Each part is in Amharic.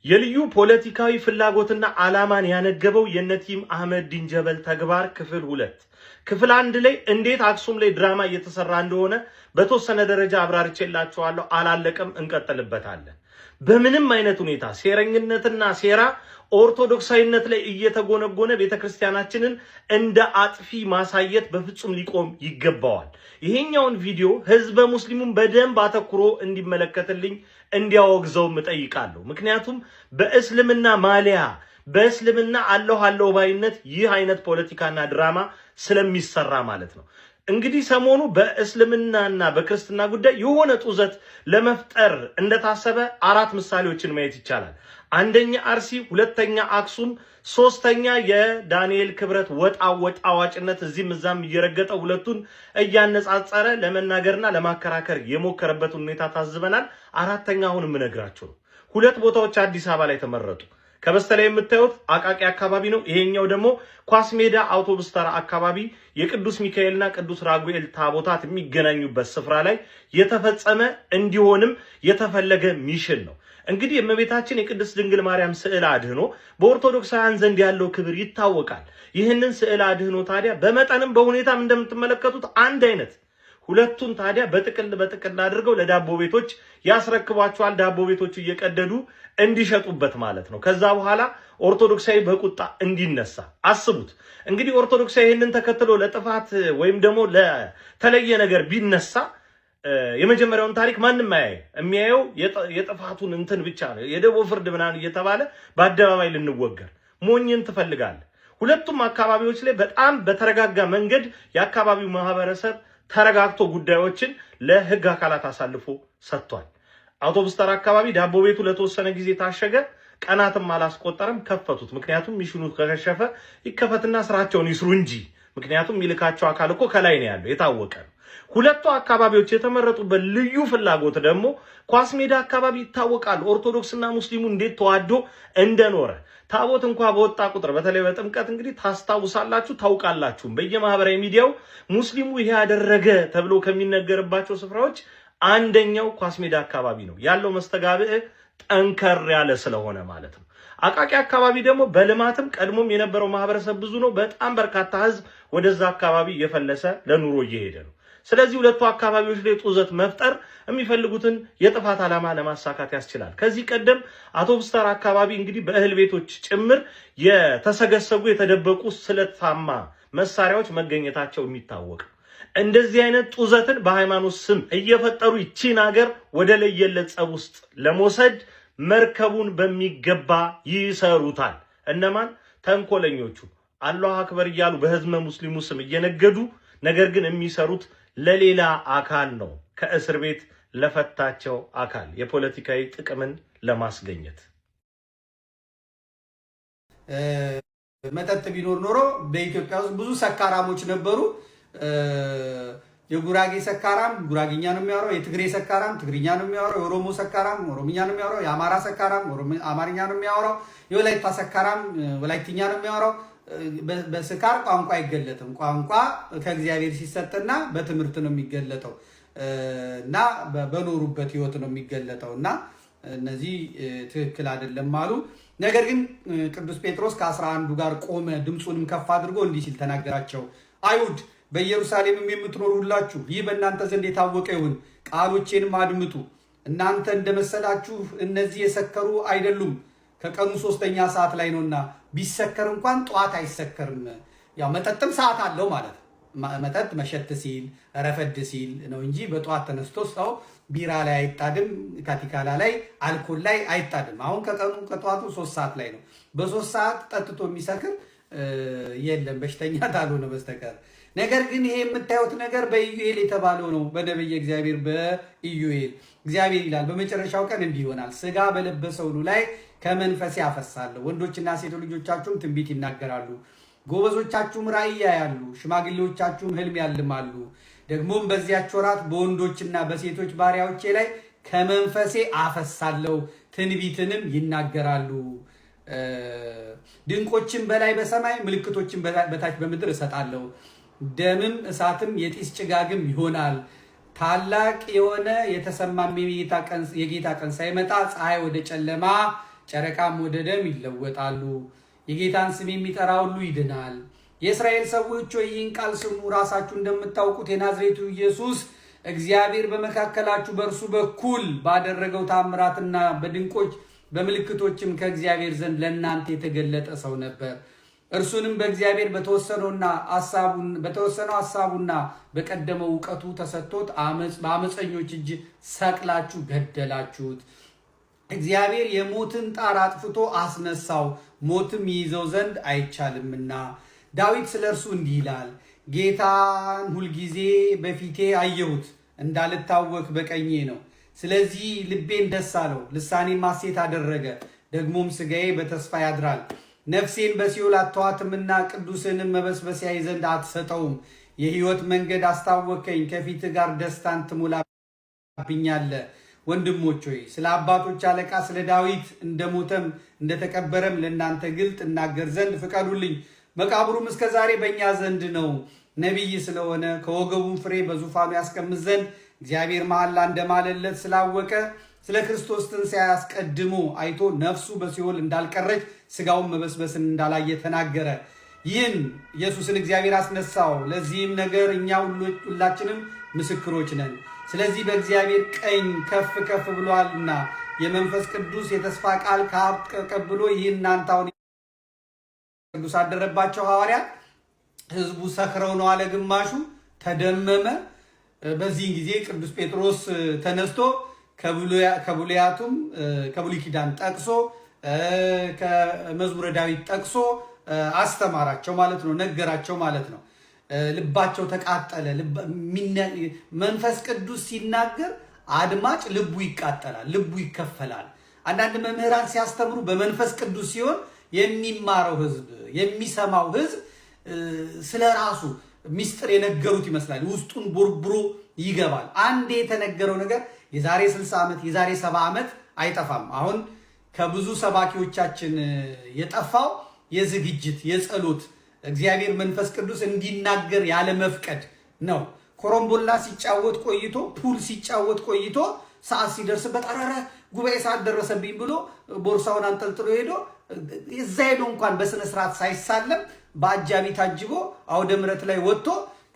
የልዩ ፖለቲካዊ ፍላጎትና ዓላማን ያነገበው የነቲም አህመድ ዲንጀበል ተግባር ክፍል 2 ክፍል 1 ላይ እንዴት አክሱም ላይ ድራማ እየተሰራ እንደሆነ በተወሰነ ደረጃ አብራርቼላችኋለሁ። አላለቀም፣ እንቀጥልበታለን። በምንም አይነት ሁኔታ ሴረኝነትና ሴራ ኦርቶዶክሳዊነት ላይ እየተጎነጎነ ቤተክርስቲያናችንን እንደ አጥፊ ማሳየት በፍጹም ሊቆም ይገባዋል። ይሄኛውን ቪዲዮ ህዝበ ሙስሊሙን በደንብ አተኩሮ እንዲመለከትልኝ እንዲያወግዘው እጠይቃለሁ። ምክንያቱም በእስልምና ማሊያ በእስልምና አላሁ ባይነት ይህ አይነት ፖለቲካና ድራማ ስለሚሰራ ማለት ነው። እንግዲህ ሰሞኑ በእስልምናና በክርስትና ጉዳይ የሆነ ጡዘት ለመፍጠር እንደታሰበ 4 ምሳሌዎችን ማየት ይቻላል። አንደኛ አርሲ፣ ሁለተኛ አክሱም፣ ሶስተኛ የዳንኤል ክብረት ወጣዋጭነት እዚህም እዛም እየረገጠ ሁለቱን እያነጻጸረ ለመናገርና ለማከራከር የሞከረበት ሁኔታ ታዝበናል። አራተኛ አሁን የምነግራችሁ ነው። 2 ቦታዎች አዲስ አበባ ላይ ተመረጡ። ከበስተላይ የምታዩት አቃቂ አካባቢ ነው። ይሄኛው ደግሞ ኳስ ሜዳ አውቶቡስ ተራ አካባቢ የቅዱስ ሚካኤልና ቅዱስ ራጉኤል ታቦታት የሚገናኙበት ስፍራ ላይ የተፈጸመ እንዲሆንም የተፈለገ ሚሽን ነው። እንግዲህ የእመቤታችን የቅድስት ድንግል ማርያም ስዕል አድህኖ በኦርቶዶክሳውያን ዘንድ ያለው ክብር ይታወቃል። ይህንን ስዕል አድህኖ ታዲያ በመጠንም በሁኔታም እንደምትመለከቱት አንድ አይነት ሁለቱን ታዲያ በጥቅል አድርገው ለዳቦ ቤቶች ያስረክቧቸዋል። ዳቦ ቤቶቹ እየቀደዱ እንዲሸጡበት ማለት ነው። ከዛ በኋላ ኦርቶዶክሳዊ በቁጣ እንዲነሳ አስቡት። እንግዲህ ኦርቶዶክሳዊ ይህንን ተከትሎ ለጥፋት ወይም ደግሞ ለተለየ ነገር ቢነሳ የመጀመሪያውን ታሪክ ማንም የሚያየው የጥፋቱን እንትን ብቻ ነው። የደቦ ፍርድ ምናምን እየተባለ በአደባባይ ልንወገር ሞኝን ትፈልጋለህ። ሁለቱም አካባቢዎች ላይ በጣም በተረጋጋ መንገድ የአካባቢው ማህበረሰብ ተረጋግቶ ጉዳዮችን ለህግ አካላት አሳልፎ ሰጥቷል። አውቶቡስ ተራ አካባቢ ዳቦ ቤቱ ለተወሰነ ጊዜ ታሸገ፣ ቀናትም አላስቆጠረም፣ ከፈቱት። ምክንያቱም ሚሽኑ ከከሸፈ ይከፈትና ስራቸውን ይስሩ እንጂ ምክንያቱም የሚልካቸው አካል እኮ ከላይ ነው ያለው፣ የታወቀ ነው። ሁለቱ አካባቢዎች የተመረጡበት ልዩ ፍላጎት ደግሞ ኳስ ሜዳ አካባቢ ይታወቃል። ኦርቶዶክስና ሙስሊሙ እንዴት ተዋዶ እንደኖረ ታቦት እንኳን በወጣ ቁጥር በተለይ በጥምቀት እንግዲህ ታስታውሳላችሁ፣ ታውቃላችሁ። በየማህበራዊ ሚዲያው ሙስሊሙ ይሄ ያደረገ ተብሎ ከሚነገርባቸው ስፍራዎች አንደኛው ኳስ ሜዳ አካባቢ ነው ያለው። መስተጋብእ ጠንከር ያለ ስለሆነ ማለት ነው። አቃቂ አካባቢ ደግሞ በልማትም ቀድሞም የነበረው ማህበረሰብ ብዙ ነው። በጣም በርካታ ህዝብ ወደዛ አካባቢ እየፈለሰ ለኑሮ እየሄደ ነው። ስለዚህ ሁለቱ አካባቢዎች ላይ ጡዘት መፍጠር የሚፈልጉትን የጥፋት ዓላማ ለማሳካት ያስችላል። ከዚህ ቀደም አውቶቡስ ተራ አካባቢ እንግዲህ በእህል ቤቶች ጭምር የተሰገሰጉ የተደበቁ ስለታማ መሳሪያዎች መገኘታቸው የሚታወቅ። እንደዚህ አይነት ጡዘትን በሃይማኖት ስም እየፈጠሩ ይቺን ሀገር ወደ ለየለት ጸብ ውስጥ ለመውሰድ መርከቡን በሚገባ ይሰሩታል። እነማን? ተንኮለኞቹ አላሁ አክበር እያሉ በህዝበ ሙስሊሙ ስም እየነገዱ ነገር ግን የሚሰሩት ለሌላ አካል ነው። ከእስር ቤት ለፈታቸው አካል የፖለቲካዊ ጥቅምን ለማስገኘት። መጠጥ ቢኖር ኖሮ በኢትዮጵያ ውስጥ ብዙ ሰካራሞች ነበሩ። የጉራጌ ሰካራም ጉራጌኛ ነው የሚያወራው፣ የትግሬ ሰካራም ትግርኛ ነው የሚያወራው፣ የኦሮሞ ሰካራም ኦሮምኛ ነው የሚያወራው፣ የአማራ ሰካራም አማርኛ ነው የሚያወራው፣ የወላይታ ሰካራም ወላይትኛ ነው የሚያወራው። በስካር ቋንቋ አይገለጥም። ቋንቋ ከእግዚአብሔር ሲሰጥና በትምህርት ነው የሚገለጠው እና በኖሩበት ህይወት ነው የሚገለጠው እና እነዚህ ትክክል አይደለም አሉ። ነገር ግን ቅዱስ ጴጥሮስ ከ11 ጋር ቆመ፣ ድምፁንም ከፍ አድርጎ እንዲህ ሲል ተናገራቸው። አይሁድ በኢየሩሳሌምም የምትኖሩ ሁላችሁ ይህ በእናንተ ዘንድ የታወቀ ይሁን፣ ቃሎቼንም አድምጡ። እናንተ እንደመሰላችሁ እነዚህ የሰከሩ አይደሉም፣ ከቀኑ 3ኛ ሰዓት ላይ ነውና፣ ቢሰከር እንኳን ጠዋት አይሰከርም። ያው መጠጥም ሰዓት አለው ማለት ነው። መጠጥ መሸት ሲል ረፈድ ሲል ነው እንጂ በጠዋት ተነስቶ ሰው ቢራ ላይ አይጣድም፣ ካቲካላ ላይ አልኮል ላይ አይጣድም። አሁን ከጠዋቱ 3 ሰዓት ላይ ነው። በ3 ሰዓት ጠጥቶ የሚሰክር የለም በሽተኛ ካልሆነ በስተቀር። ነገር ግን ይሄ የምታዩት ነገር በኢዩኤል የተባለው ነው። በነብየ እግዚአብሔር በኢዩኤል እግዚአብሔር ይላል በመጨረሻው ቀን እንዲህ ይሆናል፣ ስጋ በለበሰ ሁሉ ላይ ከመንፈሴ አፈሳለሁ፣ ወንዶችና ሴቶች ልጆቻችሁም ትንቢት ይናገራሉ፣ ጎበዞቻችሁም ራእይ ያያሉ፣ ሽማግሌዎቻችሁም ህልም ያልማሉ። ደግሞም በዚያች ወራት በወንዶችና በሴቶች ባሪያዎቼ ላይ ከመንፈሴ አፈሳለሁ፣ ትንቢትንም ይናገራሉ። ድንቆችን በላይ በሰማይ ምልክቶችን በታች በምድር እሰጣለሁ። ደምም እሳትም የጢስ ጭጋግም ይሆናል። ታላቅ የሆነ የተሰማም የጌታ ቀን ሳይመጣ ፀሐይ ወደ ጨለማ ጨረቃም ወደ ደም ይለወጣሉ። የጌታን ስም የሚጠራ ሁሉ ይድናል። የእስራኤል ሰዎች ሆይ ይህን ቃል ስሙ። ራሳችሁ እንደምታውቁት የናዝሬቱ ኢየሱስ እግዚአብሔር በመካከላችሁ በእርሱ በኩል ባደረገው ታምራትና በድንቆች በምልክቶችም ከእግዚአብሔር ዘንድ ለእናንተ የተገለጠ ሰው ነበር። እርሱንም በእግዚአብሔር በተወሰነው ሐሳቡና በቀደመው ዕውቀቱ ተሰጥቶት በአመፀኞች እጅ ሰቅላችሁ ገደላችሁት። እግዚአብሔር የሞትን ጣር አጥፍቶ አስነሳው፣ ሞትም ይይዘው ዘንድ አይቻልምና። ዳዊት ስለ እርሱ እንዲህ ይላል፣ ጌታን ሁልጊዜ በፊቴ አየሁት፣ እንዳልታወክ በቀኜ ነው። ስለዚህ ልቤን ደስ አለው፣ ልሳኔም ሐሴት አደረገ። ደግሞም ሥጋዬ በተስፋ ያድራል። ነፍሴን በሲኦል አተዋትምና ቅዱስንም መበስበስ ያይ ዘንድ አትሰጠውም። የሕይወት መንገድ አስታወከኝ፣ ከፊት ጋር ደስታን ትሞላብኛለህ። ወንድሞች ሆይ ስለ አባቶች አለቃ ስለ ዳዊት እንደሞተም እንደተቀበረም ለእናንተ ግልጥ እናገር ዘንድ ፍቀዱልኝ። መቃብሩም እስከ ዛሬ በእኛ ዘንድ ነው። ነቢይ ስለሆነ ከወገቡም ፍሬ በዙፋኑ ያስቀምጥ ዘንድ እግዚአብሔር መሐላ እንደማለለት ስላወቀ ስለ ክርስቶስ ትንሣኤ አስቀድሞ አይቶ ነፍሱ በሲኦል እንዳልቀረች ሥጋውን መበስበስን እንዳላየ ተናገረ። ይህን ኢየሱስን እግዚአብሔር አስነሳው። ለዚህም ነገር እኛ ሁላችንም ምስክሮች ነን። ስለዚህ በእግዚአብሔር ቀኝ ከፍ ከፍ ብሏልና የመንፈስ ቅዱስ የተስፋ ቃል ከአብ ተቀብሎ ይህን እናንተ አሁን ቅዱስ አደረባቸው ሐዋርያት ሕዝቡ ሰክረው ነው አለ ግማሹ፣ ተደመመ። በዚህን ጊዜ ቅዱስ ጴጥሮስ ተነስቶ ከብሉያቱም ከብሉይ ኪዳን ጠቅሶ ከመዝሙረ ዳዊት ጠቅሶ አስተማራቸው ማለት ነው፣ ነገራቸው ማለት ነው። ልባቸው ተቃጠለ። መንፈስ ቅዱስ ሲናገር አድማጭ ልቡ ይቃጠላል፣ ልቡ ይከፈላል። አንዳንድ መምህራን ሲያስተምሩ በመንፈስ ቅዱስ ሲሆን የሚማረው ሕዝብ የሚሰማው ሕዝብ ስለ ራሱ ሚስጥር የነገሩት ይመስላል። ውስጡን ቦርብሮ ይገባል። አንድ የተነገረው ነገር የዛሬ 60 ዓመት የዛሬ 70 ዓመት አይጠፋም። አሁን ከብዙ ሰባኪዎቻችን የጠፋው የዝግጅት የጸሎት እግዚአብሔር መንፈስ ቅዱስ እንዲናገር ያለ መፍቀድ ነው። ኮረምቦላ ሲጫወት ቆይቶ ፑል ሲጫወት ቆይቶ ሰዓት ሲደርስበት አረረ ጉባኤ ሰዓት ደረሰብኝ ብሎ ቦርሳውን አንጠልጥሎ ሄዶ እዛ ሄዶ እንኳን በስነ ስርዓት ሳይሳለም በአጃቢ ታጅቦ አውደ ምሕረት ላይ ወጥቶ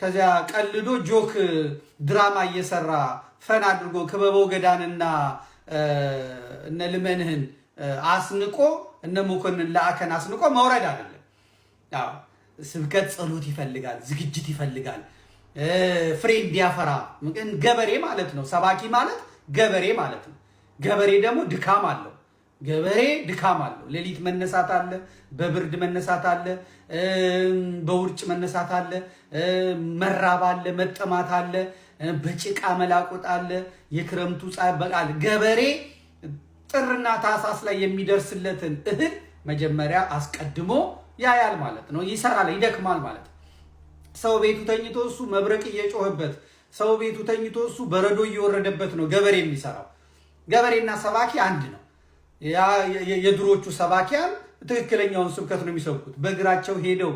ከዚያ ቀልዶ ጆክ ድራማ እየሰራ ፈን አድርጎ ክበበው ገዳንና እነ ልመንህን አስንቆ እነ መኮንን ለአከን አስንቆ መውረድ አይደለም። አዎ ስብከት ጸሎት ይፈልጋል፣ ዝግጅት ይፈልጋል፣ ፍሬ እንዲያፈራ ገበሬ ማለት ነው። ሰባኪ ማለት ገበሬ ማለት ነው። ገበሬ ደግሞ ድካም አለው። ገበሬ ድካም አለው። ሌሊት መነሳት አለ፣ በብርድ መነሳት አለ፣ በውርጭ መነሳት አለ፣ መራብ አለ፣ መጠማት አለ፣ በጭቃ መላቆጥ አለ፣ የክረምቱ ፀሐይ በቃል ገበሬ ጥርና ታህሳስ ላይ የሚደርስለትን እህል መጀመሪያ አስቀድሞ ያያል ማለት ነው። ይሰራል፣ ይደክማል ማለት ነው። ሰው ቤቱ ተኝቶ እሱ መብረቅ እየጮህበት፣ ሰው ቤቱ ተኝቶ እሱ በረዶ እየወረደበት ነው ገበሬ የሚሰራው። ገበሬና ሰባኪ አንድ ነው። የድሮቹ ሰባኪያን ትክክለኛውን ስብከት ነው የሚሰብኩት። በእግራቸው ሄደው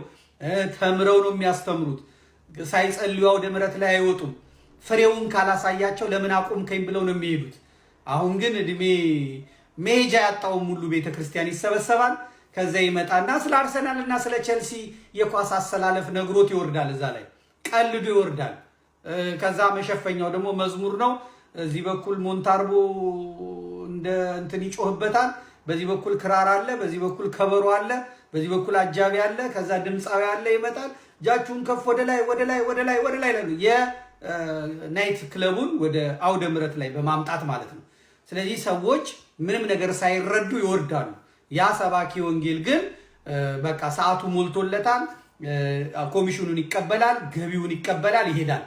ተምረው ነው የሚያስተምሩት። ሳይጸልዩ አውደ ምሕረት ላይ አይወጡም። ፍሬውን ካላሳያቸው ለምን አቆምከኝ ብለው ነው የሚሄዱት። አሁን ግን እድሜ መሄጃ ያጣውም ሁሉ ቤተክርስቲያን ይሰበሰባል። ከዛ ይመጣና ስለ አርሰናል እና ስለ ቸልሲ የኳስ አሰላለፍ ነግሮት ይወርዳል። እዛ ላይ ቀልዶ ይወርዳል። ከዛ መሸፈኛው ደግሞ መዝሙር ነው። እዚህ በኩል ሞንታርቦ እንደ እንትን ይጮህበታል። በዚህ በኩል ክራር አለ፣ በዚህ በኩል ከበሮ አለ፣ በዚህ በኩል አጃቢ አለ፣ ከዛ ድምፃዊ አለ። ይመጣል። እጃችሁን ከፍ ወደ ላይ ወደ ላይ ወደ ላይ ወደ ላይ ለሉ የናይት ክለቡን ወደ አውደ ምሕረት ላይ በማምጣት ማለት ነው። ስለዚህ ሰዎች ምንም ነገር ሳይረዱ ይወርዳሉ። ያ ሰባኪ ወንጌል ግን በቃ ሰዓቱ ሞልቶለታል። ኮሚሽኑን ይቀበላል፣ ገቢውን ይቀበላል፣ ይሄዳል።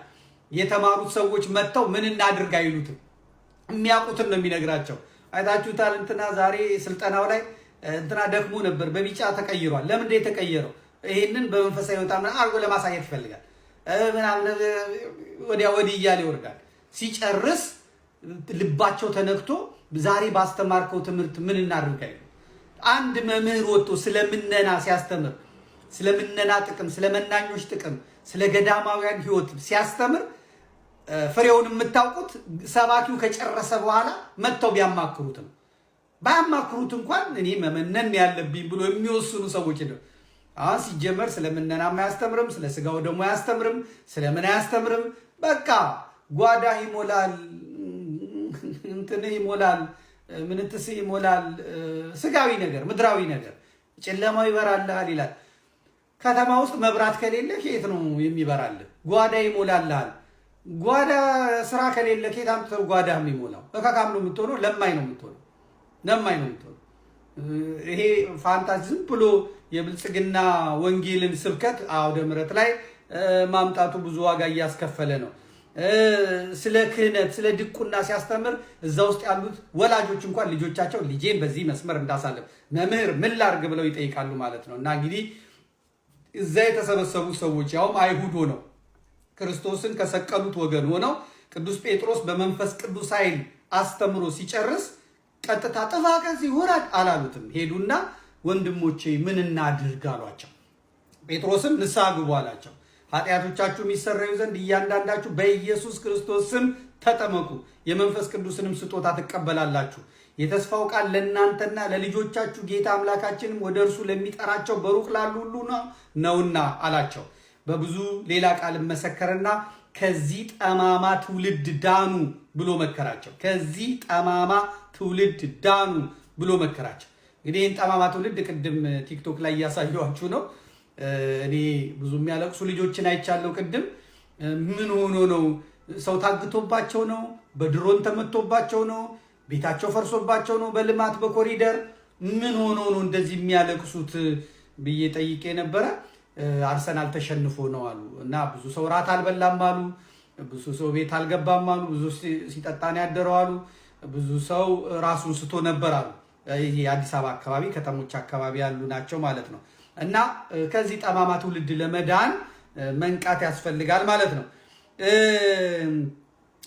የተማሩት ሰዎች መጥተው ምን እናድርግ አይሉትም። የሚያውቁትን ነው የሚነግራቸው። አይታችሁታል። እንትና ዛሬ ስልጠናው ላይ እንትና ደክሞ ነበር፣ በቢጫ ተቀይሯል። ለምንድን የተቀየረው? ይሄንን በመንፈሳዊ ወጣ ምን አርጎ ለማሳየት ይፈልጋል። ምናምን ወዲያ ወዲህ እያለ ይወርዳል። ሲጨርስ ልባቸው ተነክቶ ዛሬ ባስተማርከው ትምህርት ምን እናድርግ አይሉ። አንድ መምህር ወጥቶ ስለምነና ሲያስተምር፣ ስለምነና ጥቅም፣ ስለመናኞች ጥቅም፣ ስለ ገዳማውያን ሕይወት ሲያስተምር ፍሬውን የምታውቁት ሰባኪው ከጨረሰ በኋላ መጥተው ቢያማክሩትም ባያማክሩት እንኳን እኔ መመነን ያለብኝ ብሎ የሚወስኑ ሰዎች ነው። አሁን ሲጀመር ስለምነናም አያስተምርም፣ ስለ ስጋው ደግሞ አያስተምርም፣ ስለምን አያስተምርም። በቃ ጓዳ ይሞላል፣ እንትን ይሞላል፣ ምንትስ ይሞላል፣ ስጋዊ ነገር፣ ምድራዊ ነገር። ጨለማው ይበራልሃል ይላል። ከተማ ውስጥ መብራት ከሌለ ከየት ነው የሚበራልህ? ጓዳ ይሞላልሃል። ጓዳ ስራ ከሌለ ከየት አምጥተው ጓዳ የሚሞላው? በካካም ነው የምትሆነው፣ ለማኝ ነው የምትሆነው፣ ለማኝ ነው የምትሆነው። ይሄ ፋንታዚ ዝም ብሎ የብልጽግና ወንጌልን ስብከት አውደ ምሕረት ላይ ማምጣቱ ብዙ ዋጋ እያስከፈለ ነው። ስለ ክህነት ስለ ድቁና ሲያስተምር እዛ ውስጥ ያሉት ወላጆች እንኳን ልጆቻቸው ልጄን በዚህ መስመር እንዳሳለፍ መምህር ምን ላድርግ ብለው ይጠይቃሉ ማለት ነው። እና እንግዲህ እዛ የተሰበሰቡ ሰዎች ያውም አይሁድ ሆነው ክርስቶስን ከሰቀሉት ወገን ሆነው ቅዱስ ጴጥሮስ በመንፈስ ቅዱስ ኃይል አስተምሮ ሲጨርስ ቀጥታ ጥፋ ከዚህ ውረድ አላሉትም። ሄዱና ወንድሞቼ ምን እናድርግ አሏቸው። ጴጥሮስም ንስሐ ግቡ አላቸው። ኃጢአቶቻችሁ የሚሰረዩ ዘንድ እያንዳንዳችሁ በኢየሱስ ክርስቶስ ስም ተጠመቁ፣ የመንፈስ ቅዱስንም ስጦታ ትቀበላላችሁ። የተስፋው ቃል ለእናንተና ለልጆቻችሁ ጌታ አምላካችንም ወደ እርሱ ለሚጠራቸው በሩቅ ላሉ ሁሉ ነውና አላቸው። በብዙ ሌላ ቃል መሰከረና ከዚህ ጠማማ ትውልድ ዳኑ ብሎ መከራቸው። ከዚህ ጠማማ ትውልድ ዳኑ ብሎ መከራቸው። እንግዲህ ይህን ጠማማ ትውልድ ቅድም ቲክቶክ ላይ እያሳየኋችሁ ነው። እኔ ብዙ የሚያለቅሱ ልጆችን አይቻለሁ። ቅድም ምን ሆኖ ነው? ሰው ታግቶባቸው ነው? በድሮን ተመቶባቸው ነው? ቤታቸው ፈርሶባቸው ነው? በልማት በኮሪደር ምን ሆኖ ነው እንደዚህ የሚያለቅሱት ብዬ ጠይቄ ነበረ። አርሰናል ተሸንፎ ነው አሉ። እና ብዙ ሰው ራት አልበላም አሉ። ብዙ ሰው ቤት አልገባም አሉ። ብዙ ሲጠጣ ነው ያደረው አሉ። ብዙ ሰው ራሱን ስቶ ነበር አሉ። የአዲስ አበባ አካባቢ ከተሞች አካባቢ ያሉ ናቸው ማለት ነው። እና ከዚህ ጠማማ ትውልድ ለመዳን መንቃት ያስፈልጋል ማለት ነው።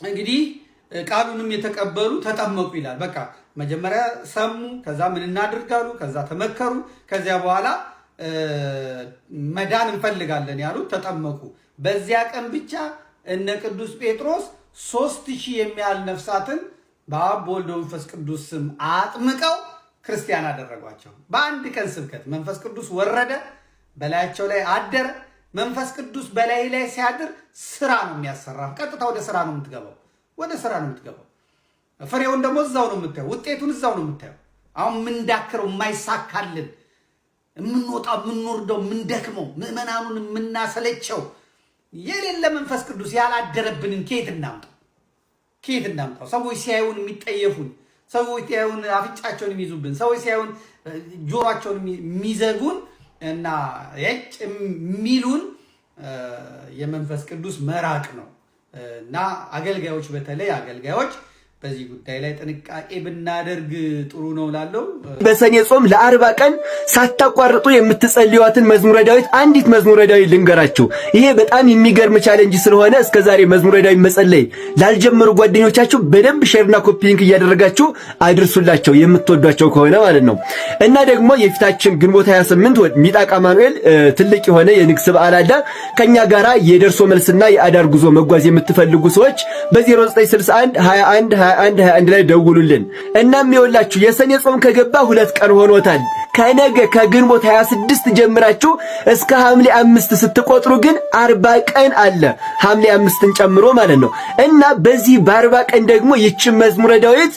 እንግዲህ ቃሉንም የተቀበሉ ተጠመቁ ይላል። በቃ መጀመሪያ ሰሙ፣ ከዛ ምን እናድርጋሉ፣ ከዛ ተመከሩ፣ ከዚያ በኋላ መዳን እንፈልጋለን ያሉት ተጠመቁ። በዚያ ቀን ብቻ እነ ቅዱስ ጴጥሮስ 3000 የሚያህል ነፍሳትን በአብ በወልድ በመንፈስ ቅዱስ ስም አጥምቀው ክርስቲያን አደረጓቸው። በአንድ ቀን ስብከት መንፈስ ቅዱስ ወረደ፣ በላያቸው ላይ አደረ። መንፈስ ቅዱስ በላይ ላይ ሲያድር ስራ ነው የሚያሰራ። ቀጥታ ወደ ስራ ነው የምትገባው፣ ወደ ስራ ነው የምትገባው። ፍሬውን ደግሞ እዛው ነው የምታየው፣ ውጤቱን እዛው ነው የምታየው። አሁን ምንዳክረው የማይሳካልን የምንወጣው የምንወርደው የምንደክመው ምዕመናኑን የምናሰለቸው የሌለ መንፈስ ቅዱስ ያላደረብንን ከየት እናምጣው? ከየት እናምጣው? ሰዎች ሲያዩን የሚጠየፉን፣ ሰዎች ሲያዩን አፍንጫቸውን የሚይዙብን፣ ሰዎች ሲያዩን ጆሮአቸውን የሚዘጉን እና የጭ የሚሉን የመንፈስ ቅዱስ መራቅ ነው። እና አገልጋዮች በተለይ አገልጋዮች በዚህ ጉዳይ ላይ ጥንቃቄ ብናደርግ ጥሩ ነው ላለው። በሰኔ ጾም ለ40 ቀን ሳታቋርጡ የምትጸልዩዋትን መዝሙረ ዳዊት አንዲት መዝሙረ ዳዊት ልንገራችሁ። ይሄ በጣም የሚገርም ቻሌንጅ ስለሆነ እስከዛሬ መዝሙረ ዳዊት መጸለይ ላልጀመሩ ጓደኞቻችሁ በደንብ ሼርና ኮፒ ሊንክ እያደረጋችሁ አድርሱላቸው የምትወዷቸው ከሆነ ማለት ነው። እና ደግሞ የፊታችን ግንቦት 28 ሚጣቃ ማኑኤል ትልቅ የሆነ የንግስ በዓል አለ። ከኛ ጋራ የደርሶ መልስና የአዳር ጉዞ መጓዝ የምትፈልጉ ሰዎች በ0961 21 ላይ ደውሉልን። እናም ይኸውላችሁ የሰኔ ጾም ከገባ 2 ቀን ሆኖታል። ከነገ ከግንቦት 26 ጀምራችሁ እስከ ሐምሌ 5 ስትቆጥሩ ግን 40 ቀን አለ፣ ሐምሌ 5ን ጨምሮ ማለት ነው። እና በዚህ በ40 ቀን ደግሞ ይህች መዝሙረ ዳዊት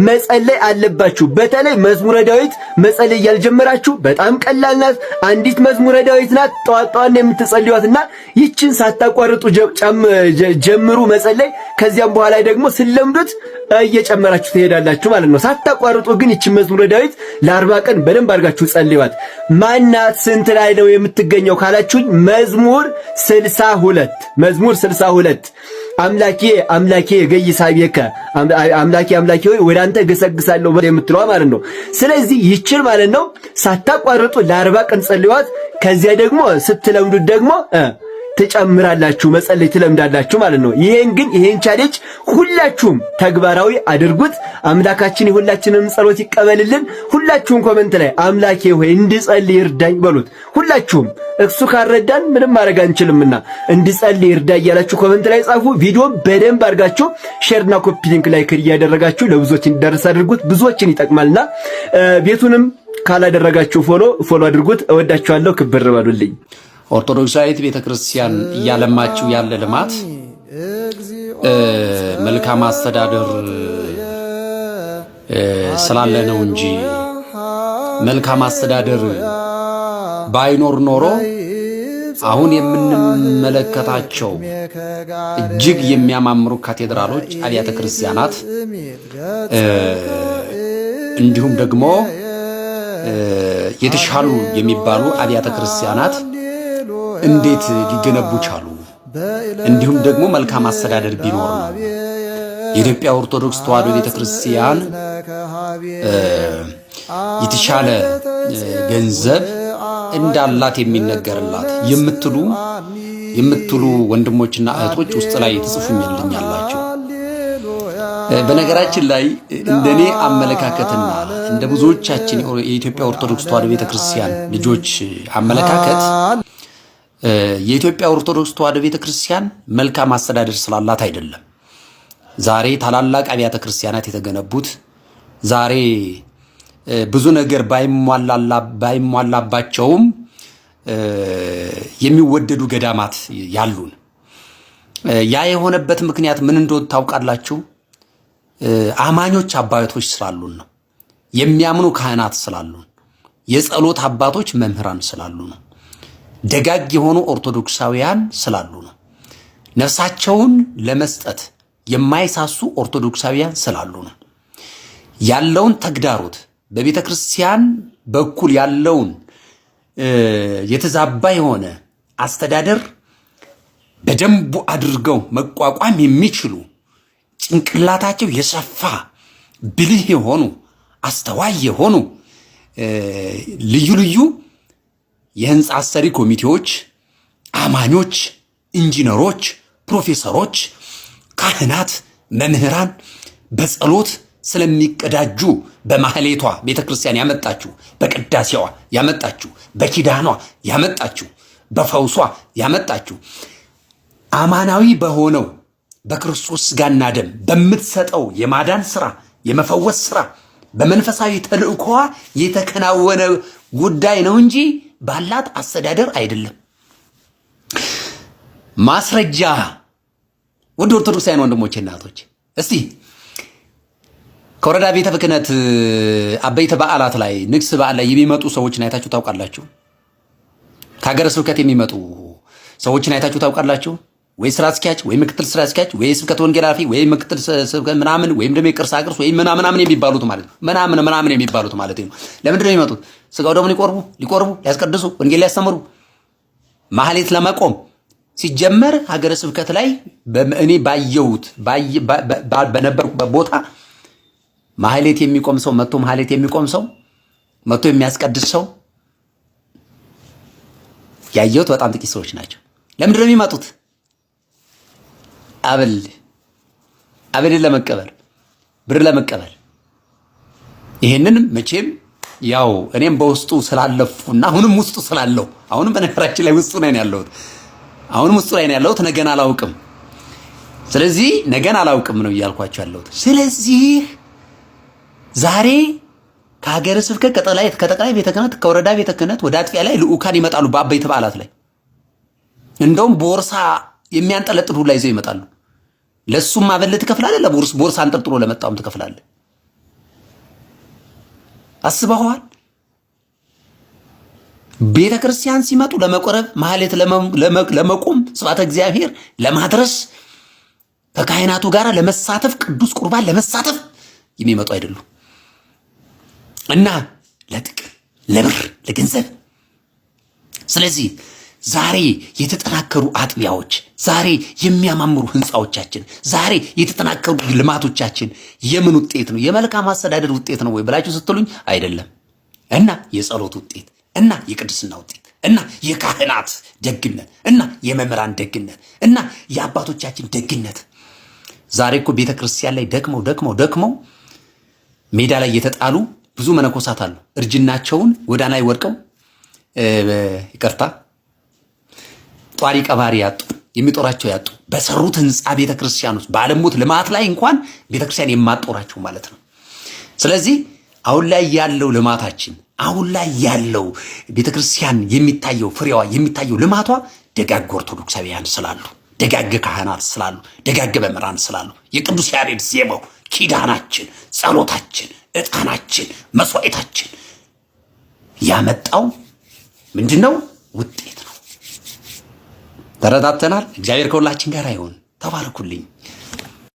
መጸለይ አለባችሁ። በተለይ መዝሙረ ዳዊት መጸለይ ያልጀመራችሁ በጣም ቀላል ናት። አንዲት መዝሙረ ዳዊት ናት። ጠዋት የምትጸልዩትና ይህችን ሳታቋርጡ ጀምሩ መጸለይ። ከዚያም በኋላ ደግሞ ስለምዱት እየጨመራችሁ ትሄዳላችሁ ማለት ነው። ሳታቋርጡ ግን ይህችን መዝሙረ ዳዊት ለ40 ቀን በደንብ አድርጋችሁ ጸልዩት። ማናት ስንት ላይ ነው የምትገኘው ካላችሁኝ መዝሙር 62 መዝሙር 62 አምላኬ ገይሳቤከ አምላኬ ሆይ ወደ አንተ ገሰግሳለሁ የምትለዋ ማለት ነው። ስለዚህ ይችል ማለት ነው ሳታቋርጡ ለ40 ቀን ጸልዩት። ከዚያ ደግሞ ስትለምዱት ደግሞ ትጨምራላችሁ፣ መጸለይ ትለምዳላችሁ ማለት ነው። ይሄን ቻሌንጅ ሁላችሁም ተግባራዊ አድርጉት። አምላካችን የሁላችንም ጸሎት ይቀበልልን። ሁላችሁም ኮሜንት ላይ አምላኬ ሆይ እንድጸልይ እርዳኝ በሉት። ሁላችሁም እሱ ካረዳን ምንም ማድረግ አንችልምና እንድጸልይ እርዳኝ እያላችሁ ኮሜንት ላይ ጻፉ። ቪዲዮ በደንብ አድርጋችሁ ሼርና ኮፒ ሊንክ ላይ እያደረጋችሁ ለብዙዎች እንዲደርስ አድርጉት። ብዙዎችን ይጠቅማልና ቤቱንም ካላደረጋችሁ ፎሎ አድርጉት። እወዳችኋለሁ። ክብር በሉልኝ። ኦርቶዶክሳዊት ቤተክርስቲያን እያለማችሁ ያለ ልማት መልካም አስተዳደር ስላለ ነው እንጂ መልካም አስተዳደር ባይኖር ኖሮ አሁን የምንመለከታቸው እጅግ የሚያማምሩ ካቴድራሎች፣ አብያተ ክርስቲያናት እንዲሁም ደግሞ የተሻሉ የሚባሉ አብያተ ክርስቲያናት እንዴት ሊገነቡ ቻሉ? እንዲሁም ደግሞ መልካም አስተዳደር ቢኖር ነው። የኢትዮጵያ ኦርቶዶክስ ተዋሕዶ ቤተክርስቲያን የተሻለ ገንዘብ እንዳላት የሚነገርላት የምትሉ ወንድሞችና እህቶች ውስጥ ላይ ትጽፉኛላችሁ። በነገራችን ላይ እንደኔ አመለካከትና እንደ ብዙዎቻችን የኢትዮጵያ ኦርቶዶክስ ተዋሕዶ ቤተክርስቲያን ልጆች አመለካከት የኢትዮጵያ ኦርቶዶክስ ተዋሕዶ ቤተክርስቲያን መልካም አስተዳደር ስላላት አይደለም። ዛሬ ታላላቅ አብያተ ክርስቲያናት የተገነቡት ዛሬ ብዙ ነገር ባይሟላባቸውም የሚወደዱ ገዳማት ያሉን። ያ የሆነበት ምክንያት ምን እንደሆነ ታውቃላችሁ? አማኞች አባቶች ስላሉን ነው። የሚያምኑ ካህናት ስላሉን፣ የጸሎት አባቶች መምህራን ስላሉ ነው። ደጋግ የሆኑ ኦርቶዶክሳውያን ስላሉ ነው። ነፍሳቸውን ለመስጠት የማይሳሱ ኦርቶዶክሳውያን ስላሉ ነው። ያለውን ተግዳሮት በቤተ ክርስቲያን በኩል ያለውን የተዛባ የሆነ አስተዳደር በደንቡ አድርገው መቋቋም የሚችሉ ጭንቅላታቸው የሰፋ ብልህ የሆኑ አስተዋይ የሆኑ ልዩ ልዩ የህንፃ አሰሪ ኮሚቴዎች፣ አማኞች፣ ኢንጂነሮች፣ ፕሮፌሰሮች፣ ካህናት፣ መምህራን በጸሎት ስለሚቀዳጁ በማህሌቷ ቤተክርስቲያን ያመጣችሁ፣ በቅዳሴዋ ያመጣችሁ፣ በኪዳኗ ያመጣችሁ፣ በፈውሷ ያመጣችሁ አማናዊ በሆነው በክርስቶስ ሥጋና ደም በምትሰጠው የማዳን ስራ፣ የመፈወስ ስራ በመንፈሳዊ ተልእኮዋ የተከናወነ ጉዳይ ነው እንጂ ባላት አስተዳደር አይደለም። ማስረጃ ውድ ኦርቶዶክሳውያን ወንድሞቼ እናቶች፣ እስቲ ከወረዳ ቤተ ክህነት አበይተ በዓላት ላይ ንግስ በዓል ላይ የሚመጡ ሰዎችን አይታችሁ ታውቃላችሁ? ከሀገረ ስብከት የሚመጡ ሰዎችን አይታችሁ ታውቃላችሁ? ወይ ስራ አስኪያጅ ወይ ምክትል ስራ አስኪያጅ ወይ ስብከተ ወንጌል ኃላፊ ወይ ምክትል ስብከት ምናምን ወይም ደግሞ የቅርሳ ቅርስ ወይ ምናምን የሚባሉት ማለት ነው። ምናምን የሚባሉት ማለት ነው። ለምንድን ነው የሚመጡት? ስጋው ደግሞ ሊቆርቡ ሊያስቀድሱ ወንጌል ሊያስተምሩ ማህሌት ለመቆም ሲጀመር ሀገረ ስብከት ላይ እኔ ባየሁት በነበርኩበት ቦታ ማህሌት የሚቆም ሰው መጥቶ ማህሌት የሚቆም ሰው መጥቶ የሚያስቀድስ ሰው ያየሁት በጣም ጥቂት ሰዎች ናቸው። ለምንድን ነው የሚመጡት? አበል ለመቀበል ብር ለመቀበል። ይሄንን መቼም ያው እኔም በውስጡ ስላለፉና አሁንም ውስጡ ስላለው አሁንም በነገራችን ላይ ውስጡ ላይ ያለሁት አሁንም ውስጡ ላይ ያለሁት ነገን አላውቅም። ስለዚህ ነገን አላውቅም ነው እያልኳቸው ያለሁት። ስለዚህ ዛሬ ከሀገረ ስብከት ከጠቅላይ ቤተ ክህነት ከወረዳ ቤተ ክህነት ወደ አጥቢያ ላይ ልዑካን ይመጣሉ። በአበይት በዓላት ላይ እንደውም ቦርሳ የሚያንጠለጥሉ ላይ ይዘው ይመጣሉ። ለሱም አበል ትከፍላለህ፣ ለቦርሳ አንጠልጥሎ ለመጣውም ትከፍላለህ። አስበዋል? ቤተ ክርስቲያን ሲመጡ ለመቆረብ ማህሌት ለመቆም ስብሐተ እግዚአብሔር ለማድረስ ከካህናቱ ጋር ለመሳተፍ ቅዱስ ቁርባን ለመሳተፍ የሚመጡ አይደሉም እና ለጥቅም ለብር ለገንዘብ። ስለዚህ ዛሬ የተጠናከሩ አጥቢያዎች፣ ዛሬ የሚያማምሩ ህንፃዎቻችን፣ ዛሬ የተጠናከሩ ልማቶቻችን የምን ውጤት ነው? የመልካም አስተዳደር ውጤት ነው ወይ ብላችሁ ስትሉኝ አይደለም። እና የጸሎት ውጤት እና የቅድስና ውጤት እና የካህናት ደግነት እና የመምህራን ደግነት እና የአባቶቻችን ደግነት ዛሬ እኮ ቤተክርስቲያን ላይ ደክመው ሜዳ ላይ የተጣሉ ብዙ መነኮሳት አሉ። እርጅናቸውን ጎዳና ላይ ወድቀው ይቅርታ ጧሪ ቀባሪ ያጡ የሚጦራቸው ያጡ በሰሩት ህንፃ ቤተክርስቲያን ውስጥ ባለሙት ልማት ላይ እንኳን ቤተክርስቲያን የማጦራቸው ማለት ነው። ስለዚህ አሁን ላይ ያለው ልማታችን አሁን ላይ ያለው ቤተክርስቲያን የሚታየው ፍሬዋ የሚታየው ልማቷ ደጋግ ኦርቶዶክሳውያን ስላሉ፣ ደጋግ ካህናት ስላሉ፣ ደጋግ መምህራን ስላሉ የቅዱስ ያሬድ ዜማው፣ ኪዳናችን፣ ጸሎታችን፣ ዕጣናችን፣ መስዋዕታችን ያመጣው ምንድነው? ውጤት ነው። ተረዳተናል። እግዚአብሔር ከሁላችን ጋር ይሁን። ተባረኩልኝ።